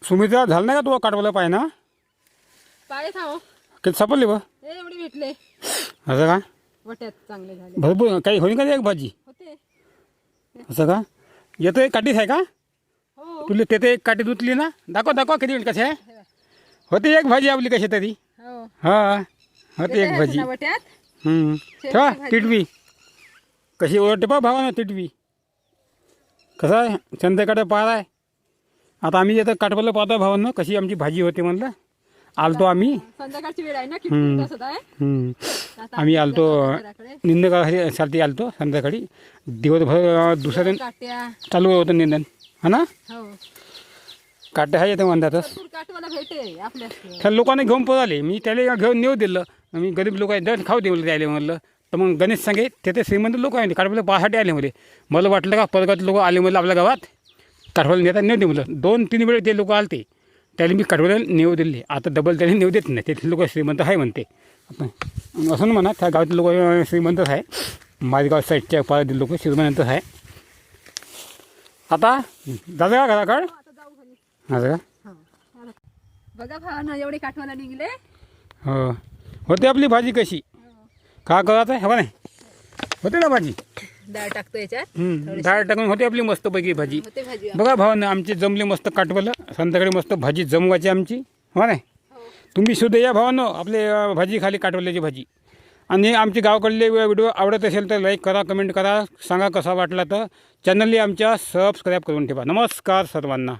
सुमित्रा झालं नाही का तू काटवलं पाय ना पाय थांब किती सापडली बा हे एवढे भेटले असं का वट्यात चांगले झाले भरपूर काही होईल का एक भाजी होते असं का येतो एक काठीच आहे का हो तुला तेथे एक काठी धुतली ना दाखव दाखव किती वेळ कसे आहे होती एक भाजी आपली कशी तरी हो हा होती एक भाजी ना वट्यात ठेवा तिटवी कशी ओरडते पा भावा ना तिटवी कसं आहे संध्याकाळी पार आहे आता आम्ही येतं काटवलं पाहतो भावांना कशी आमची भाजी होते म्हणलं आलतो आम्ही संध्याकाळची वेळ आहे ना किती तसं आहे आता आम्ही आलतो घराकडे निंदकासाठी आलतो संध्याकाळी दिवसभर दुसऱ्या दिन काट्या चालू होतं निंदन हा ना हो काटे आहे येतं म्हणतातच भरपूर काटवाला भेटे आपल्या त्या लोकांना घेऊन पळाले मी त्याला घेऊन नेऊ दिलं मी गरीब लोक आहेत दर खाऊ दे म्हणलं त्याला म्हणलं तर मग गणेश सांगे तेथे श्रीमंत लोक आहे काठवलं पाहासाठी आले मध्ये मला वाटलं का परगत लोक आले म्हणलं आपल्या गावात काठवलं नेता नेऊ दे म्हणलं 2-3 वेळ ते लोक आलते त्याला मी काठवलं नेऊ दिले आता डबल त्याने नेऊ देत नाही तेथील लोक श्रीमंत आहे म्हणते आपण असं म्हणा त्या गावातील लोक श्रीमंतच आहे माझ्या साईडच्या पारातील लोक श्रीमंतच आहे आता दादा का घराकड आता जाऊ घरी असं का हो बघा भावानं एवढे काठवाला निघले हो होते आपली भाजी कशी का करायचं आहे हवा नाही होते ना भाजी डाळ टाकतो याच्यात डाळ टाकून होते आपली मस्तपैकी भाजी होते भाजी बघा भावानं आमची जमली मस्त काटवलं संध्याकाळी मस्त भाजी जमवायची आमची हो नाही तुम्ही सुद्धा या भावानं आपले भाजी खाली काटवल्याची भाजी आणि आमची गावाकडले व्हिडिओ आवडत असेल तर लाईक करा कमेंट करा सांगा कसा वाटला तर चॅनलला आमच्या सबस्क्राईब करून ठेवा नमस्कार सर्वांना.